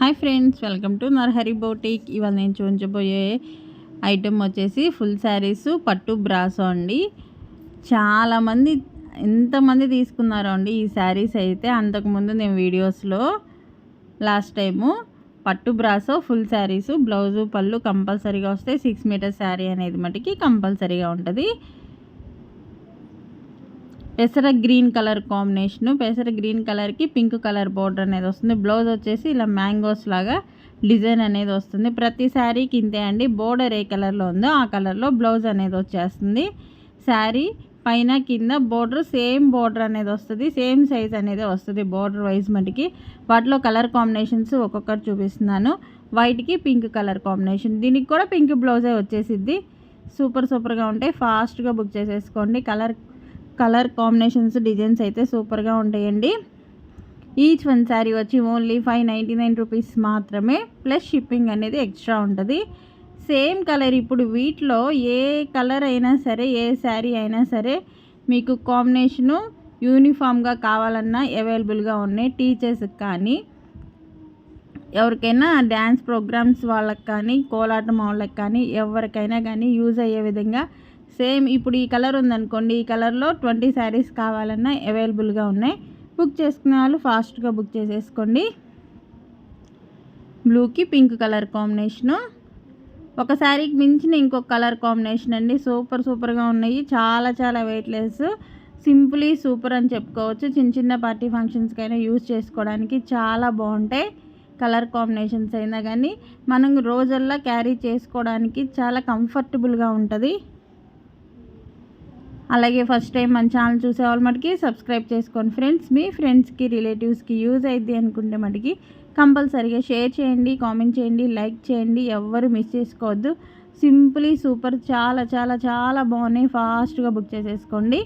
Hi friends, welcome to Narahari boutique. ఇవాళ నేను చూపించబోయే ఐటెం వచ్చేసి ఫుల్ శారీస్ పట్టు బ్రాసో అండి. చాలామంది ఎంతమంది తీసుకున్నారో అండి ఈ శారీస్ అయితే. అంతకుముందు నేను వీడియోస్లో లాస్ట్ టైము పట్టు బ్రాసో ఫుల్ శారీస్ బ్లౌజు పళ్ళు కంపల్సరీగా వస్తాయి. 6 మీటర్ శారీ అనేది మటుకి కంపల్సరీగా ఉంటుంది. పెసర గ్రీన్ కలర్ కాంబినేషను, పెసర గ్రీన్ కలర్కి పింక్ కలర్ బోర్డర్ అనేది వస్తుంది. బ్లౌజ్ వచ్చేసి ఇలా మ్యాంగోస్ లాగా డిజైన్ అనేది వస్తుంది. ప్రతి శారీకి ఇంతే అండి. బోర్డర్ ఏ కలర్లో ఉందో ఆ కలర్లో బ్లౌజ్ అనేది వచ్చేస్తుంది. శారీ పైన కింద బోర్డర్ సేమ్ బోర్డర్ అనేది వస్తుంది. సేమ్ సైజ్ అనేది వస్తుంది బోర్డర్ వైజ్ మటుకి. వాటిలో కలర్ కాంబినేషన్స్ ఒక్కొక్కటి చూపిస్తున్నాను. వైట్కి పింక్ కలర్ కాంబినేషన్, దీనికి కూడా పింక్ బ్లౌజే వచ్చేసిద్ది. సూపర్గా ఉంటాయి. ఫాస్ట్గా బుక్ చేసేసుకోండి. కలర్ కాంబినేషన్స్ డిజైన్స్ అయితే సూపర్గా ఉంటాయండి. ఈచ్ వన్ శారీ వచ్చి ఓన్లీ 599 రూపీస్ మాత్రమే, ప్లస్ షిప్పింగ్ అనేది ఎక్స్ట్రా ఉంటుంది. సేమ్ కలర్, ఇప్పుడు వీటిలో ఏ కలర్ అయినా సరే, ఏ శారీ అయినా సరే మీకు కాంబినేషను యూనిఫామ్గా కావాలన్నా అవైలబుల్గా ఉన్నాయి. టీచర్స్కి కానీ, ఎవరికైనా డ్యాన్స్ ప్రోగ్రామ్స్ వాళ్ళకి కానీ, కోలాటం వాళ్ళకి కానీ, ఎవరికైనా కానీ యూజ్ అయ్యే విధంగా సేమ్. ఇప్పుడు ఈ కలర్ ఉందనుకోండి, ఈ కలర్లో 20 శారీస్ కావాలన్నా అవైలబుల్గా ఉన్నాయి. బుక్ చేసుకునే వాళ్ళు ఫాస్ట్గా బుక్ చేసేసుకోండి. బ్లూకి పింక్ కలర్ కాంబినేషను, ఒక శారీకి మించిన ఇంకొక కలర్ కాంబినేషన్ అండి. సూపర్గా ఉన్నాయి. చాలా వెయిట్లెస్, సింపుల్లీ సూపర్ అని చెప్పుకోవచ్చు. చిన్న పార్టీ ఫంక్షన్స్కైనా యూజ్ చేసుకోవడానికి చాలా బాగుంటాయి. కలర్ కాంబినేషన్స్ అయినా కానీ మనం రోజల్లా క్యారీ చేసుకోవడానికి చాలా కంఫర్టబుల్గా ఉంటుంది. అలాగే ఫస్ట్ టైం మన ఛానల్ చూసేవాళ్ళు మటుకి సబ్స్క్రైబ్ చేసుకోండి ఫ్రెండ్స్. మీ ఫ్రెండ్స్కి రిలేటివ్స్కి యూజ్ అయ్యిద్ది అనుకుంటే మటుకి కంపల్సరీగా షేర్ చేయండి, కామెంట్ చేయండి, లైక్ చేయండి. ఎవ్వరు మిస్ చేసుకోవద్దు. సింపుల్లీ సూపర్, చాలా బాగున్నాయి. ఫాస్ట్గా బుక్ చేసేసుకోండి.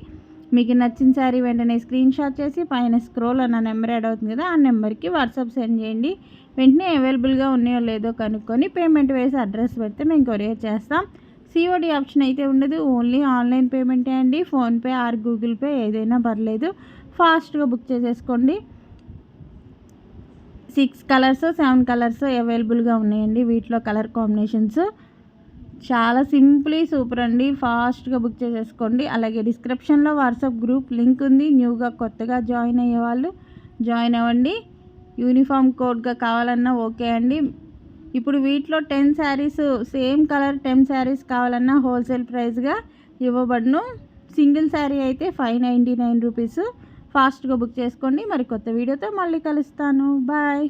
మీకు నచ్చిన శారీ వెంటనే స్క్రీన్ షాట్ చేసి పైన స్క్రోల్ అన్న నెంబర్ యాడ్ అవుతుంది కదా, ఆ నెంబర్కి వాట్సాప్ సెండ్ చేయండి. వెంటనే అవైలబుల్గా ఉన్నాయో లేదో కనుక్కొని పేమెంట్ వేసి అడ్రస్ పెడితే మేము కొరియర్ చేస్తాం. సిఓడి ఆప్షన్ అయితే ఉండదు, ఓన్లీ ఆన్లైన్ పేమెంటే అండి. ఫోన్పే ఆర్ గూగుల్ పే ఏదైనా పర్లేదు. ఫాస్ట్గా బుక్ చేసేసుకోండి. 6 కలర్స్ 7 కలర్స్ అవైలబుల్గా ఉన్నాయండి. వీటిలో కలర్ కాంబినేషన్స్ చాలా సింపుల్లీ సూపర్ అండి. ఫాస్ట్గా బుక్ చేసేసుకోండి. అలాగే డిస్క్రిప్షన్లో వాట్సాప్ గ్రూప్ లింక్ ఉంది. న్యూగా కొత్తగా జాయిన్ అయ్యే వాళ్ళు జాయిన్ అవ్వండి. యూనిఫామ్ కోడ్గా కావాలన్నా ఓకే అండి. ఇప్పుడు వీటిలో 10 శారీస్ సేమ్ కలర్ 10 శారీస్ కావాలన్నా హోల్సేల్ ప్రైస్గా ఇవ్వబడును. సింగిల్ శారీ అయితే 599 రూపీస్. ఫాస్ట్గా బుక్ చేసుకోండి. మరి కొత్త వీడియోతో మళ్ళీ కలుస్తాను. బాయ్.